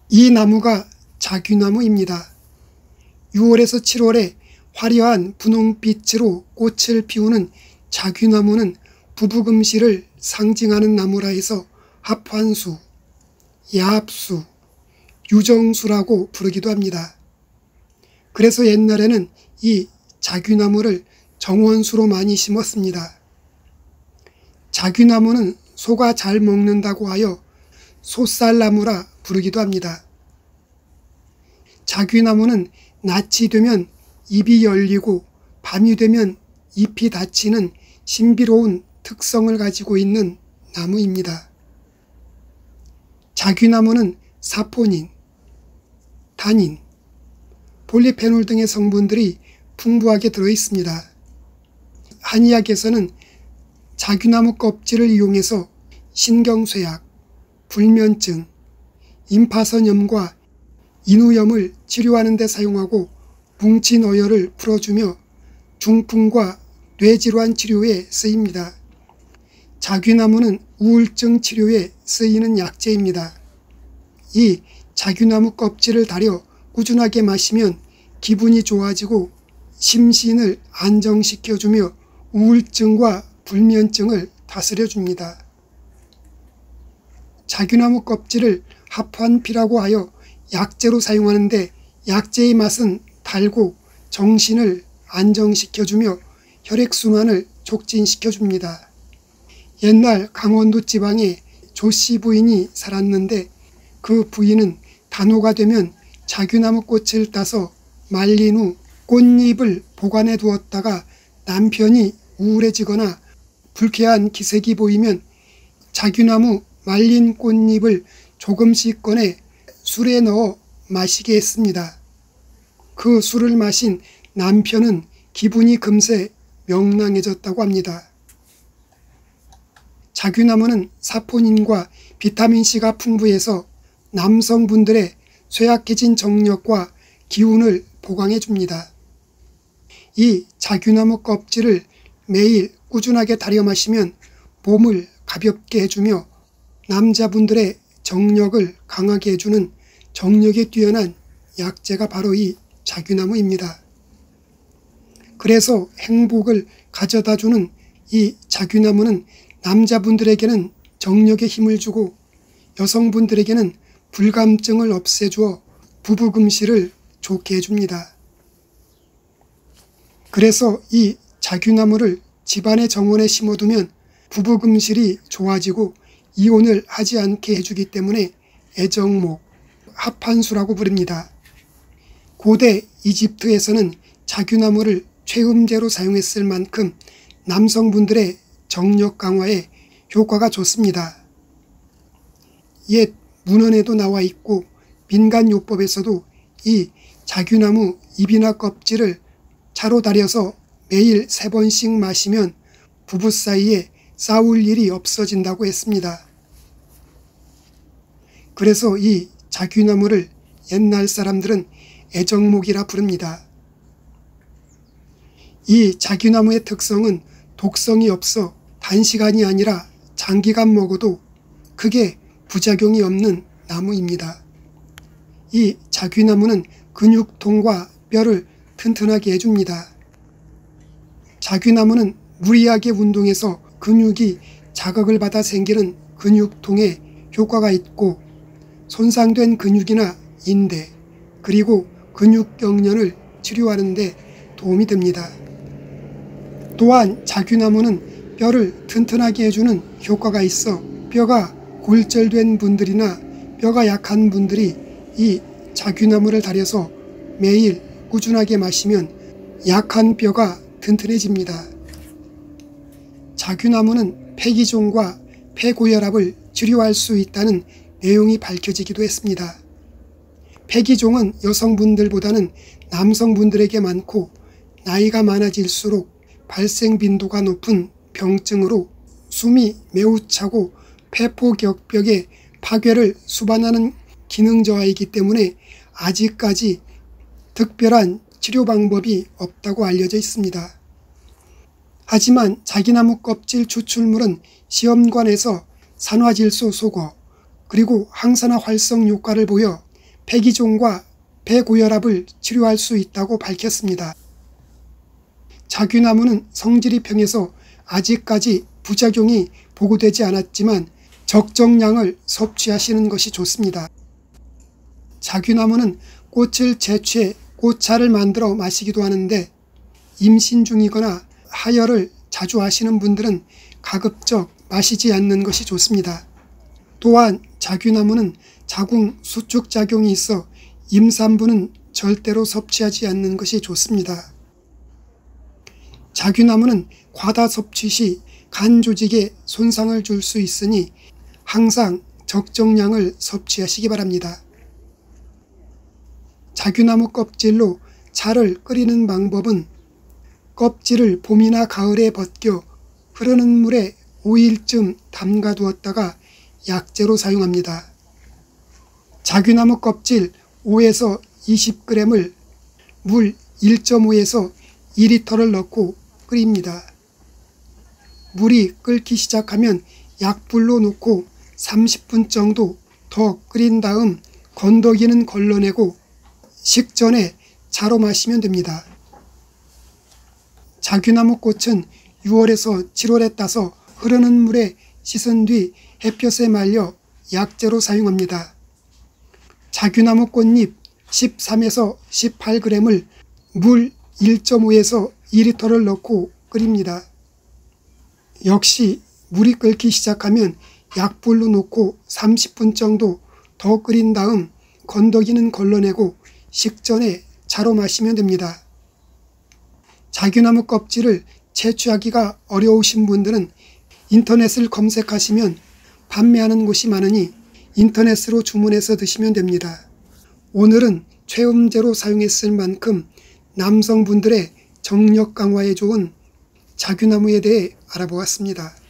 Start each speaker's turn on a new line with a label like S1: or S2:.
S1: 이 나무가 자귀나무입니다. 6월에서 7월에 화려한 분홍빛으로 꽃을 피우는 자귀나무는 부부금실을 상징하는 나무라 해서 합환수, 야합수, 유정수라고 부르기도 합니다. 그래서 옛날에는 이 자귀나무를 정원수로 많이 심었습니다. 자귀나무는 소가 잘 먹는다고 하여 소쌀나무라 부르기도 합니다. 자귀나무는 낮이 되면 잎이 열리고 밤이 되면 잎이 닫히는 신비로운 특성을 가지고 있는 나무입니다. 자귀나무는 사포닌, 타닌, 폴리페놀 등의 성분들이 풍부하게 들어있습니다. 한의학에서는 자귀나무 껍질을 이용해서 신경쇠약, 불면증, 임파선염과 인후염을 치료하는 데 사용하고 뭉친 어혈을 풀어주며 중풍과 뇌질환 치료에 쓰입니다. 자귀나무는 우울증 치료에 쓰이는 약재입니다. 이 자귀나무 껍질을 달여 꾸준하게 마시면 기분이 좋아지고 심신을 안정시켜주며 우울증과 불면증을 다스려줍니다. 자귀나무 껍질을 합환피라고 하여 약재로 사용하는데 약재의 맛은 달고 정신을 안정시켜주며 혈액순환을 촉진시켜줍니다. 옛날 강원도 지방에 조씨 부인이 살았는데 그 부인은 단오가 되면 자귀나무 꽃을 따서 말린 후 꽃잎을 보관해 두었다가 남편이 우울해지거나 불쾌한 기색이 보이면 자귀나무 말린 꽃잎을 조금씩 꺼내 술에 넣어 마시게 했습니다. 그 술을 마신 남편은 기분이 금세 명랑해졌다고 합니다. 자귀나무는 사포닌과 비타민C가 풍부해서 남성분들의 쇠약해진 정력과 기운을 보강해 줍니다. 이 자귀나무 껍질을 매일 꾸준하게 달여 마시면 몸을 가볍게 해주며 남자분들의 정력을 강하게 해주는 정력에 뛰어난 약재가 바로 이 자귀나무입니다. 그래서 행복을 가져다주는 이 자귀나무는 남자분들에게는 정력에 힘을 주고 여성분들에게는 불감증을 없애주어 부부금실을 좋게 해줍니다. 그래서 이 자귀나무를 집안의 정원에 심어두면 부부금실이 좋아지고 이혼을 하지 않게 해주기 때문에 애정목, 합환수라고 부릅니다. 고대 이집트에서는 자귀나무를 최음제로 사용했을 만큼 남성분들의 정력 강화에 효과가 좋습니다. 옛 문헌에도 나와 있고 민간요법에서도 이 자귀나무 잎이나 껍질을 차로 달여서 매일 3번씩 마시면 부부 사이에 싸울 일이 없어진다고 했습니다. 그래서 이 자귀나무를 옛날 사람들은 애정목이라 부릅니다. 이 자귀나무의 특성은 독성이 없어 단시간이 아니라 장기간 먹어도 크게 부작용이 없는 나무입니다. 이 자귀나무는 근육통과 뼈를 튼튼하게 해줍니다. 자귀나무는 무리하게 운동해서 근육이 자극을 받아 생기는 근육통에 효과가 있고 손상된 근육이나 인대 그리고 근육경련을 치료하는 데 도움이 됩니다. 또한 자귀나무는 뼈를 튼튼하게 해주는 효과가 있어 뼈가 골절된 분들이나 뼈가 약한 분들이 이 자귀나무를 달여서 매일 꾸준하게 마시면 약한 뼈가 튼튼해집니다. 자귀나무는 폐기종과 폐고혈압을 치료할 수 있다는 내용이 밝혀지기도 했습니다. 폐기종은 여성분들보다는 남성분들에게 많고 나이가 많아질수록 발생 빈도가 높은 병증으로 숨이 매우 차고 폐포격벽에 파괴를 수반하는 기능 저하이기 때문에 아직까지 특별한 치료 방법이 없다고 알려져 있습니다. 하지만 자귀나무 껍질 추출물은 시험관에서 산화질소 소거 그리고 항산화 활성 효과를 보여 폐기종과 폐고혈압을 치료할 수 있다고 밝혔습니다. 자규나무는 성질이 평해서 아직까지 부작용이 보고되지 않았지만 적정량을 섭취하시는 것이 좋습니다. 자규나무는 꽃을 채취해 꽃차를 만들어 마시기도 하는데 임신 중이거나 하혈을 자주 하시는 분들은 가급적 마시지 않는 것이 좋습니다. 또한 자규나무는 자궁 수축작용이 있어 임산부는 절대로 섭취하지 않는 것이 좋습니다. 자규나무는 과다 섭취 시 간 조직에 손상을 줄 수 있으니 항상 적정량을 섭취하시기 바랍니다. 자규나무 껍질로 차를 끓이는 방법은 껍질을 봄이나 가을에 벗겨 흐르는 물에 5일쯤 담가 두었다가 약재로 사용합니다. 자규나무 껍질 5에서 20g을 물 1.5에서 2리터를 넣고 끓입니다. 물이 끓기 시작하면 약불로 놓고 30분 정도 더 끓인 다음 건더기는 걸러내고 식전에 차로 마시면 됩니다. 자규나무 꽃은 6월에서 7월에 따서 흐르는 물에 씻은 뒤 햇볕에 말려 약재로 사용합니다. 자규나무 꽃잎 13에서 18g을 물 1.5에서 2리터를 넣고 끓입니다. 역시 물이 끓기 시작하면 약불로 놓고 30분 정도 더 끓인 다음 건더기는 걸러내고 식전에 차로 마시면 됩니다. 자규나무 껍질을 채취하기가 어려우신 분들은 인터넷을 검색하시면 판매하는 곳이 많으니 인터넷으로 주문해서 드시면 됩니다. 오늘은 최음제로 사용했을 만큼 남성분들의 정력 강화에 좋은 자규나무에 대해 알아보았습니다.